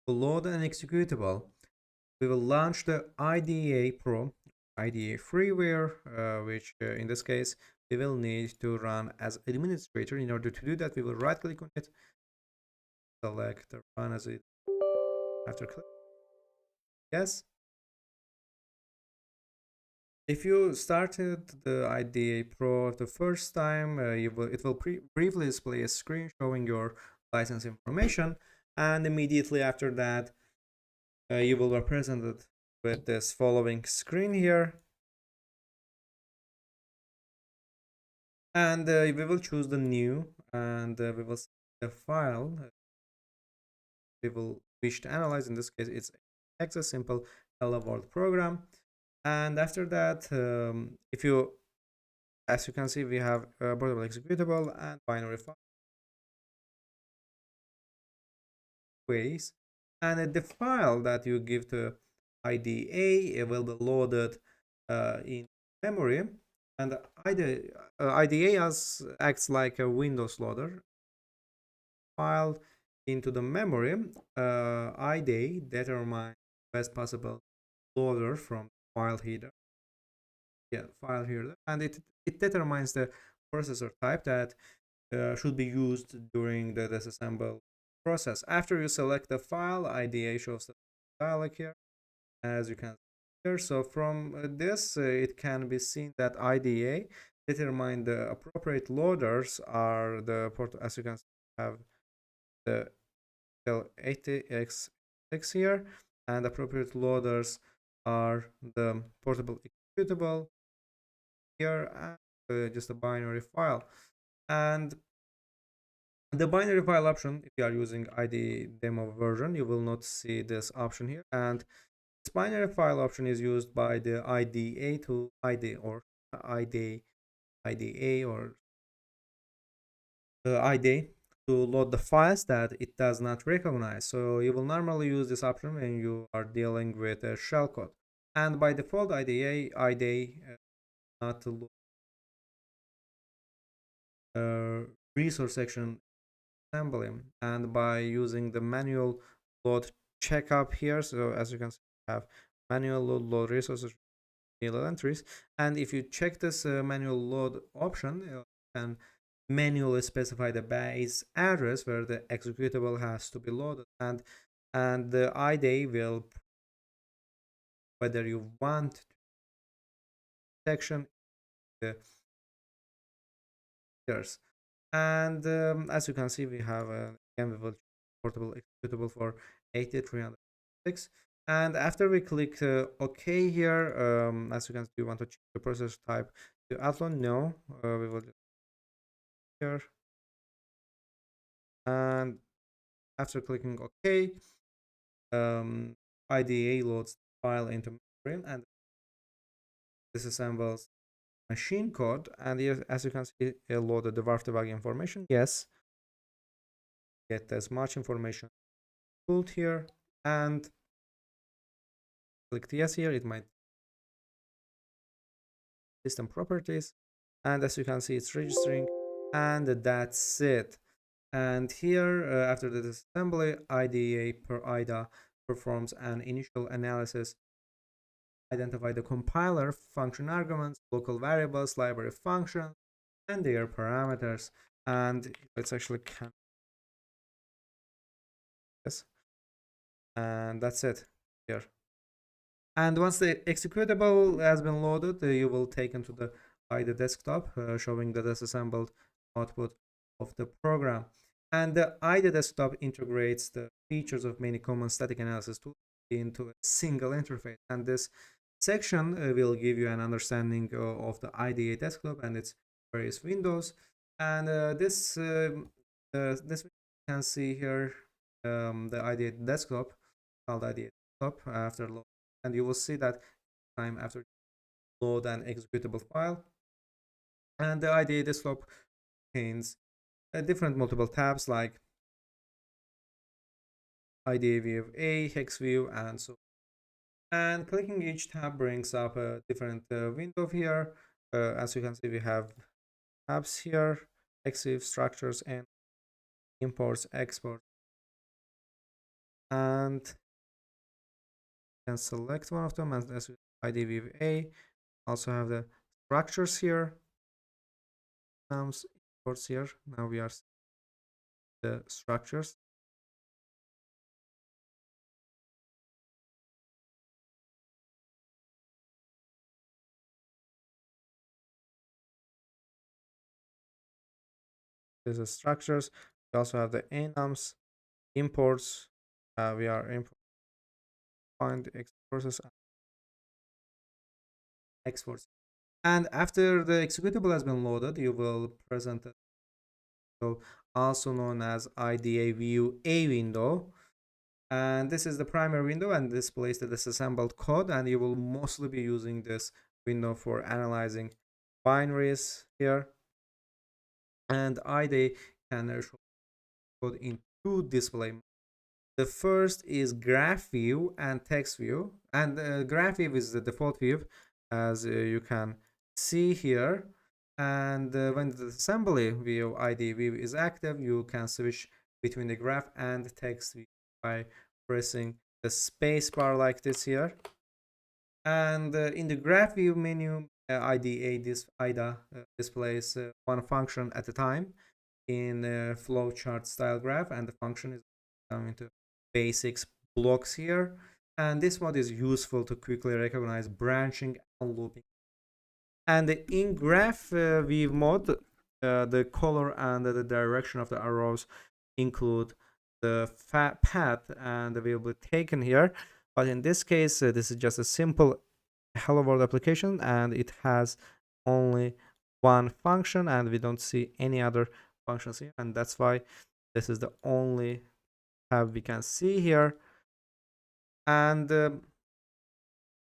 to load an executable, we will launch the IDEA Pro, IDEA freeware, which in this case we will need to run as administrator. In order to do that, we will right click on it, select run as it after click yes. If you started the IDEA Pro the first time, it will briefly display a screen showing your license information, and immediately after that, you will be presented with this following screen here, and we will choose the new, and we will select the file we will wish to analyze. In this case, it's a simple hello world program, and after that, if you as you can see, we have a portable executable and binary file ways, and the file that you give to IDA will be loaded in memory, and IDA acts like a Windows loader. File into the memory, IDA determines best possible loader from file header. Yeah, file header, and it determines the processor type that should be used during the disassemble process. After you select the file, IDA shows the dialog here, as you can see here. So from this, it can be seen that IDA determine the appropriate loaders are the port. As you can see, have the L80X6 here, and appropriate loaders are the portable executable here, and just a binary file. And the binary file option, if you are using ID demo version, you will not see this option here. And this binary file option is used by the IDA to ID or ID IDA or IDA to load the files that it does not recognize. So you will normally use this option when you are dealing with a shellcode. And by default, IDA not to load resource section assembly, and by using the manual load checkup here, so as you can see, have manual load resources entries, and if you check this manual load option, you can manually specify the base address where the executable has to be loaded, and the IDE will whether you want section the years. And as you can see, we have again we will portable executable for 8306, and after we click OK here, as you can see, we want to change the process type to Athlon. No, we will just here, and after clicking OK, IDA loads the file into memory and disassembles machine code, and here, as you can see, it loaded the WARF debug information. Yes, get as much information pulled here, and click yes here. It might system properties, and as you can see, it's registering, and that's it. And here, after the disassembly, IDA per IDA performs an initial analysis, identify the compiler, function arguments, local variables, library functions, and their parameters. And let's actually count this, and that's it here. And once the executable has been loaded, you will take into the IDE desktop, showing the disassembled output of the program. And the IDE desktop integrates the features of many common static analysis tools into a single interface. And this section will give you an understanding of the IDE desktop and its various windows. And this you can see here, the IDE desktop, called IDE desktop after load, and you will see that time after load an executable file, and the IDE desktop contains different multiple tabs like IDE view A, hex view, and so on. And clicking each tab brings up a different window here. As you can see, we have tabs here: EXIF, structures, and imports, exports, and you can select one of them as ID with A. Also have the structures here, imports here. Now we are the structures. These are structures. We also have the enums, imports. We are import find exports and exports. And after the executable has been loaded, you will present a window also known as IDA view A window. And this is the primary window and displays the disassembled code. And you will mostly be using this window for analyzing binaries here. And IDA can show code in two display. The first is graph view and text view, and graph view is the default view, as you can see here. And when the assembly view ID view is active, you can switch between the graph and text view by pressing the space bar like this here. And in the graph view menu, IDA displays one function at a time in a flowchart style graph, and the function is down into basics blocks here. And this mode is useful to quickly recognize branching and looping. And in graph view mode, the color and the direction of the arrows include the path and will be taken here. But in this case, this is just a simple hello world application, and it has only one function, and we don't see any other functions here, and that's why this is the only tab we can see here. And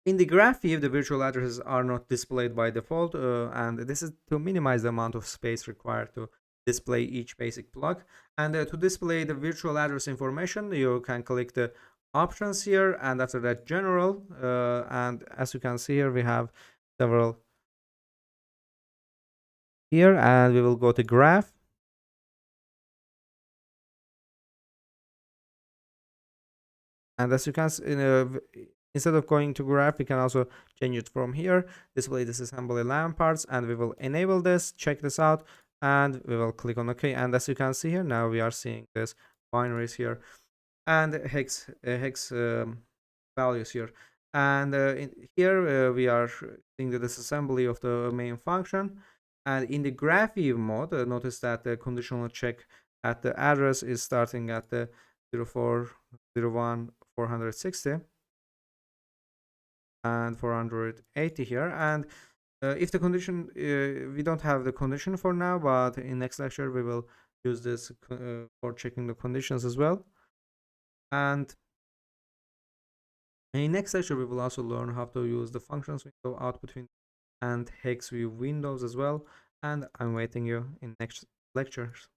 in the graph view, the virtual addresses are not displayed by default, and this is to minimize the amount of space required to display each basic block. And to display the virtual address information, you can click the options here, and after that general, and as you can see here, we have several here, and we will go to graph. And as you can see, instead of going to graph, we can also change it from here, display disassembly lamp parts, and we will enable this, check this out, and we will click on OK. And as you can see here, now we are seeing this binaries here and hex values here. And here we are seeing the disassembly of the main function. And in the graph view mode, notice that the conditional check at the address is starting at the 0401 460 and 480 here. And if the condition, we don't have the condition for now, but in next lecture we will use this for checking the conditions as well. And in next lecture we will also learn how to use the functions window, output window, and hex view windows as well. And I'm waiting you in next lectures.